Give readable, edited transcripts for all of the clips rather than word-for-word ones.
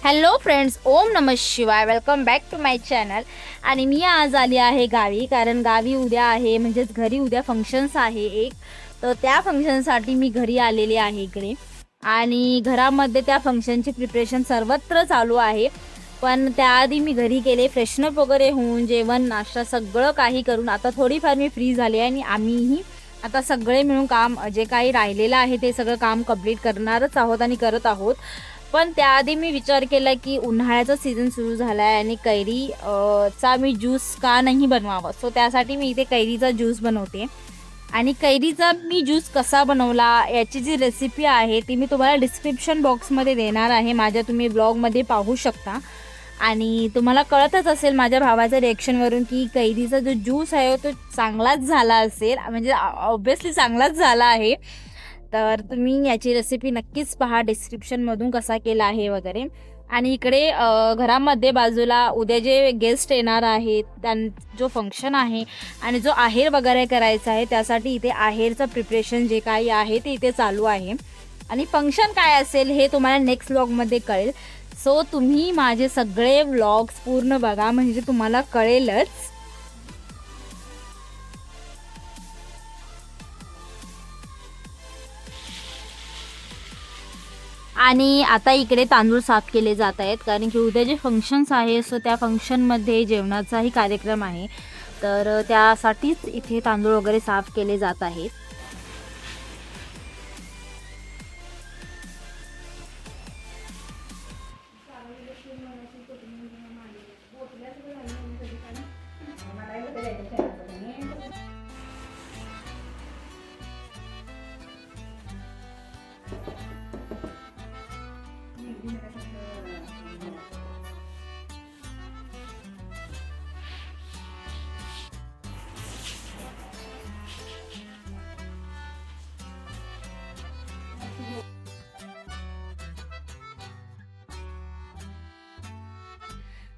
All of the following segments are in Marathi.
Hello friends, Om Namah Shivaya. Welcome back to my channel. आणि मी आज आली आहे गावी, कारण गावी उद्या आहे, म्हणजेच घरी उद्या फंक्शन्स आहे एक. तर त्या फंक्शनसाठी मी घरी आलेली आहे इकडे. आणि घरामध्ये त्या फंक्शनची प्रिपरेशन सर्वत्र चालू आहे. पण त्याआधी मी घरी गेले, फ्रेशनअप वगैरे होऊन जेवण नाश्ता सगळं काही करून आता थोडीफार मी फ्री झाली आहे. आणि आम्हीही आता सगळे मिळून काम जे काही राहिलेलं आहे ते सगळं काम कंप्लीट करणारच आहोत आणि करत आहोत. पण त्याआधी मी विचार केला की उन्हाळ्याचा सीझन सुरू झाला आहे आणि कैरी चा मी ज्यूस का नाही बनवावा. सो त्यासाठी मी इथे कैरीचा ज्यूस बनवते. आणि कैरीचा मी ज्यूस कसा बनवला याची जी रेसिपी आहे ती मी तुम्हाला डिस्क्रिप्शन बॉक्समध्ये देणार आहे. माझ्या तुम्ही ब्लॉगमध्ये पाहू शकता. आणि तुम्हाला कळतच असेल माझ्या भावाच्या रिॲक्शनवरून की कैरीचा जो ज्यूस आहे तो चांगलाच झाला असेल, म्हणजे ऑब्व्हियसली चांगलाच झाला आहे. तर तुम्ही याची रेसिपी नक्कीच पहा डिस्क्रिप्शनमधून कसा केला आहे वगैरे. आणि इकडे घरामध्ये बाजूला उद्या जे गेस्ट येणार आहेत जो फंक्शन आहे आणि जो आहेर वगैरे करायचा आहे त्यासाठी इथे आहेरचं प्रिपरेशन जे काही आहे ते इथे चालू आहे. आणि फंक्शन काय असेल हे तुम्हाला नेक्स्ट व्लॉगमध्ये कळेल. सो तुम्ही माझे सगळे व्लॉग्स पूर्ण बघा, म्हणजे तुम्हाला कळेलच. आणि आता इकडे तांदूळ साफ केले जात आहेत, कारण की उद्या जे फंक्शन्स आहे सो त्या फंक्शनमध्ये जेवणाचाही कार्यक्रम आहे. तर त्यासाठीच इथे तांदूळ वगैरे साफ केले जात आहेत.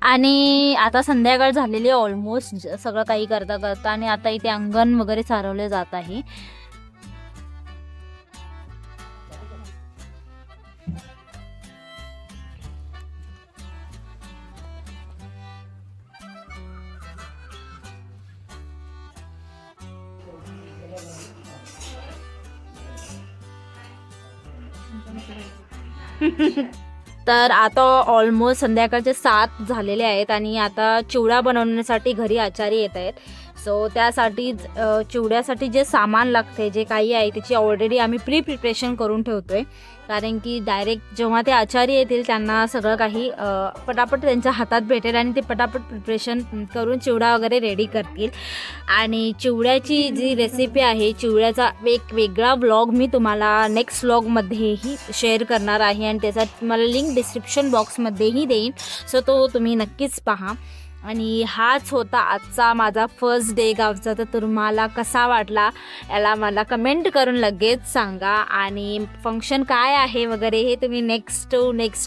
आणि आता संध्याकाळ झालेली ऑलमोस्ट सगळं काही करता करता. आणि आता इथे अंगण वगैरे सारवले जात आहे. तर आता ऑलमोस्ट संध्याकाळचे 7 झालेले आहेत आणि आता चिवडा बनवण्यासाठी घरी आचारी येत आहेत. सो त्यासाठी चिवड्यासाठी जे सामान लागते जे काही आहे त्याची ऑलरेडी आम्ही प्रिपरेशन करून ठेवतो आहे, कारण की डायरेक्ट जेव्हा ते आचारी येतील त्यांना सगळं काही पटापट त्यांच्या हातात भेटेल आणि ते पटापट प्रिपरेशन करून चिवडा वगैरे रेडी करतील. आणि चिवड्याची जी रेसिपी आहे, चिवड्याचा एक वेगळा व्लॉग मी तुम्हाला नेक्स्ट व्लॉगमध्येही शेअर करणार आहे आणि त्याचा तुम्हाला लिंक डिस्क्रिप्शन बॉक्समध्येही देईन. सो तो तुम्ही नक्कीच पहा. आणि हाच होता आजचा माझा फर्स्ट डे गावचा. तर तुम्हाला कसा वाटला याला मला कमेंट करून लगेच सांगा. आणि फंक्शन काय आहे वगैरे हे तुम्ही नेक्स्ट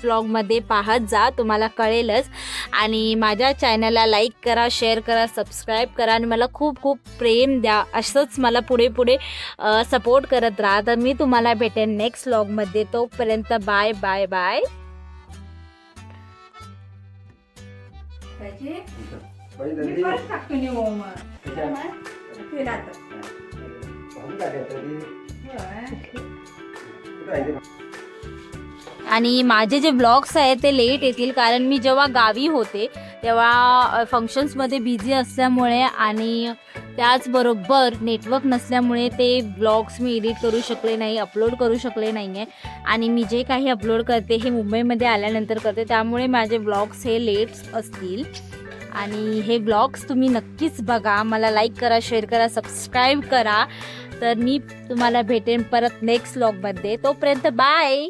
व्लॉगमध्ये पाहत जा, तुम्हाला कळेलच. आणि माझ्या चॅनलला लाईक करा, शेअर करा, सबस्क्राईब करा आणि मला खूप खूप प्रेम द्या. असंच मला पुढे सपोर्ट करत राहा. तर मी तुम्हाला भेटेन नेक्स्ट व्लॉगमध्ये. तोपर्यंत बाय बाय बाय. आणि माझे जे ब्लॉग्स आहेत ते लेट येतील, कारण मी जेव्हा गावी होते तेव्हा फंक्शन्समध्ये बिझी असल्यामुळे आणि त्याचबरोबर नेटवर्क नसल्यामुळे ते ब्लॉग्स मी एडिट करू शकले नाही, अपलोड करू शकले नाही आहे. आणि मी जे काही अपलोड करते हे मुंबईमध्ये आल्यानंतर करते, त्यामुळे माझे ब्लॉग्स हे लेट्स असतील. आणि हे ब्लॉग्स तुम्ही नक्कीच बघा, मला लाईक करा, शेअर करा, सबस्क्राईब करा. तर मी तुम्हाला भेटेन परत नेक्स्ट व्लॉगमध्ये. तोपर्यंत बाय.